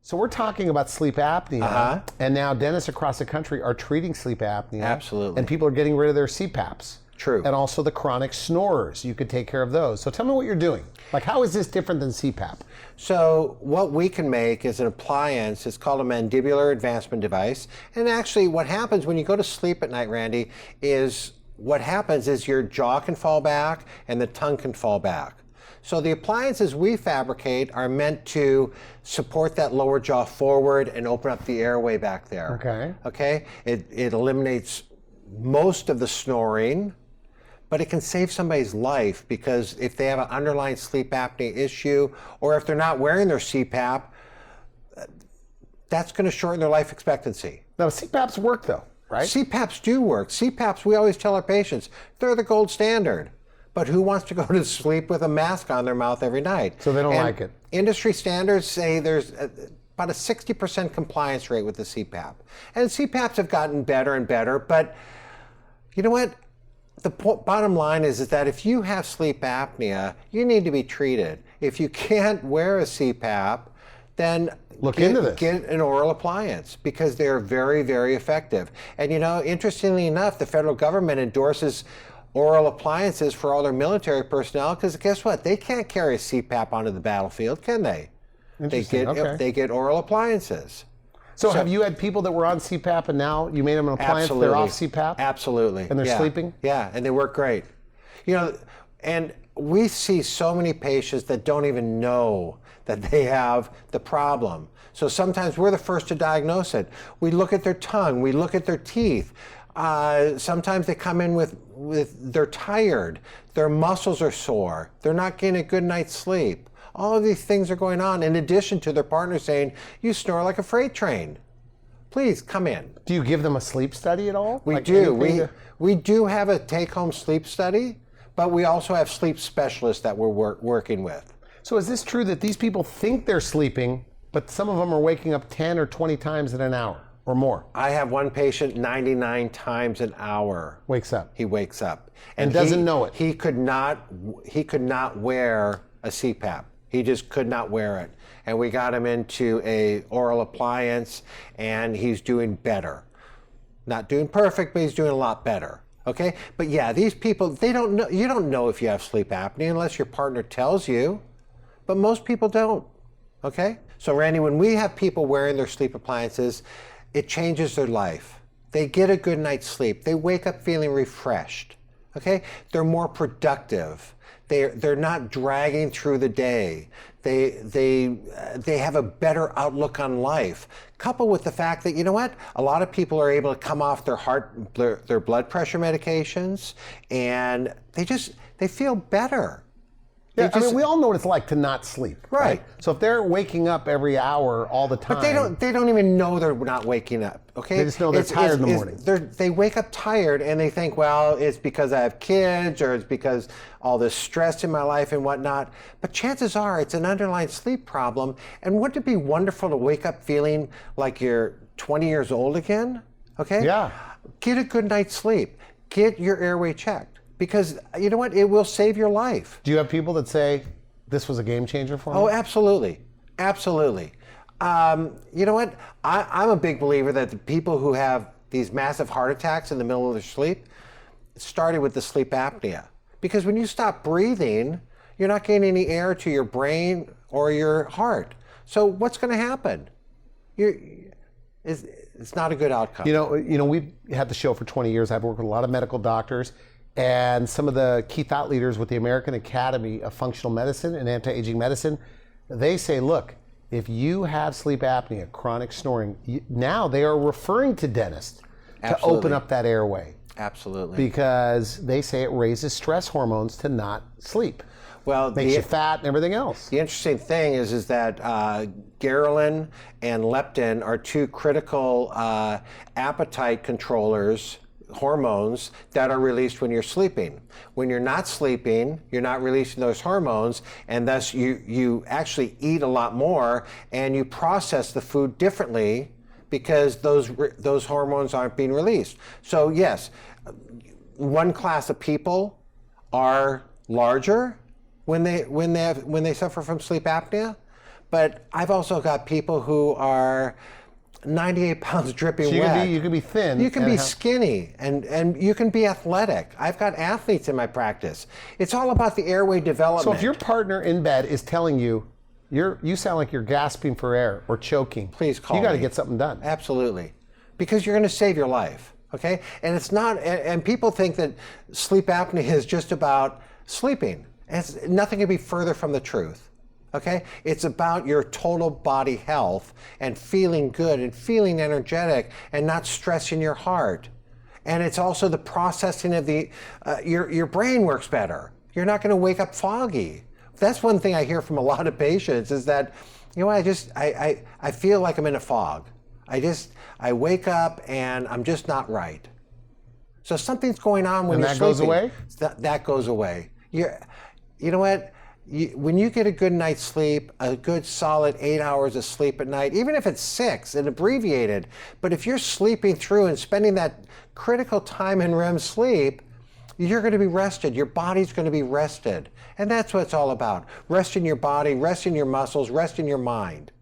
So we're talking about sleep apnea, and now dentists across the country are treating sleep apnea. Absolutely. And people are getting rid of their CPAPs. True. And also the chronic snorers. You could take care of those. So tell me what you're doing. Like, how is this different than CPAP? So what we can make is an appliance. It's called a mandibular advancement device. And actually what happens when you go to sleep at night, Randy, is what happens is your jaw can fall back and the tongue can fall back. So the appliances we fabricate are meant to support that lower jaw forward and open up the airway back there. Okay. Okay? It eliminates most of the snoring, but it can save somebody's life, because if they have an underlying sleep apnea issue, or if they're not wearing their CPAP, that's going to shorten their life expectancy. Now, CPAPs work though, right? CPAPs do work. CPAPs, we always tell our patients, they're the gold standard. But who wants to go to sleep with a mask on their mouth every night? So they don't like it. Industry standards say there's about a 60% compliance rate with the CPAP. And CPAPs have gotten better and better, but you know what? The bottom line is that if you have sleep apnea, you need to be treated. If you can't wear a CPAP, then look into this. Get an oral appliance, because they're very, very effective. And you know, interestingly enough, the federal government endorses oral appliances for all their military personnel, because guess what? They can't carry a CPAP onto the battlefield, can they? They get oral appliances. So have you had people that were on CPAP and now you made them an appliance, they're off CPAP? Absolutely. And they're sleeping? Yeah, and they work great. You know, and we see so many patients that don't even know that they have the problem. So sometimes we're the first to diagnose it. We look at their tongue, we look at their teeth. Sometimes they come in with they're tired, their muscles are sore, they're not getting a good night's sleep. All of these things are going on, in addition to their partner saying, you snore like a freight train. Please come in. Do you give them a sleep study at all? We do. We do have a take-home sleep study, but we also have sleep specialists that we're working with. So is this true that these people think they're sleeping, but some of them are waking up 10 or 20 times in an hour or more? I have one patient 99 times an hour. Wakes up. He wakes up. And doesn't know it. He could not wear a CPAP. He just could not wear it. And we got him into a oral appliance, and he's doing better. Not doing perfect, but he's doing a lot better. Okay? But yeah, these people, they don't know. You don't know if you have sleep apnea unless your partner tells you. But most people don't. Okay? So Randy, when we have people wearing their sleep appliances, it changes their life. They get a good night's sleep. They wake up feeling refreshed. Okay? They're more productive. They're not dragging through the day. They have a better outlook on life. Coupled with the fact that, you know what, a lot of people are able to come off their blood pressure medications, and they feel better. Yeah, I mean, we all know what it's like to not sleep. Right. So if they're waking up every hour all the time. But they don't even know they're not waking up, okay? They just know they're tired in the morning. They wake up tired and they think, well, it's because I have kids, or it's because all this stress in my life and whatnot. But chances are it's an underlying sleep problem. And wouldn't it be wonderful to wake up feeling like you're 20 years old again? Okay? Yeah. Get a good night's sleep. Get your airway checked. Because you know what? It will save your life. Do you have people that say, this was a game changer for me? Oh, absolutely. Absolutely. You know what? I'm a big believer that the people who have these massive heart attacks in the middle of their sleep started with the sleep apnea. Because when you stop breathing, you're not getting any air to your brain or your heart. So what's going to happen? It's not a good outcome. You know, we've had the show for 20 years. I've worked with a lot of medical doctors and some of the key thought leaders with the American Academy of Functional Medicine and Anti-Aging Medicine. They say, look, if you have sleep apnea, chronic snoring, now they are referring to dentists to open up that airway. Absolutely. Because they say it raises stress hormones to not sleep. Well, makes you fat and everything else. The interesting thing is that ghrelin and leptin are two critical appetite controllers, hormones that are released when you're sleeping. When you're not sleeping, you're not releasing those hormones, and thus you actually eat a lot more and you process the food differently because those hormones aren't being released. So yes, one class of people are larger when they suffer from sleep apnea, But I've also got people who are 98 pounds dripping So wet. you can be thin. You can be skinny, and you can be athletic. I've got athletes in my practice. It's all about the airway development. So if your partner in bed is telling you, you sound like you're gasping for air or choking, please call me. You got to me. get something done. Absolutely. Because you're going to save your life, okay? And it's not, and people think that sleep apnea is just about sleeping. Nothing could be further from the truth, okay? It's about your total body health and feeling good and feeling energetic and not stressing your heart. And it's also the processing of your brain works better. You're not going to wake up foggy. That's one thing I hear from a lot of patients is that, you know, I feel like I'm in a fog. I wake up and I'm just not right. So something's going on when you're sleeping. And that goes away? That goes away. You know what? When you get a good night's sleep, a good solid 8 hours of sleep at night, even if it's 6 and abbreviated, but if you're sleeping through and spending that critical time in REM sleep, you're going to be rested. Your body's going to be rested. And that's what it's all about. Resting your body, resting your muscles, resting your mind.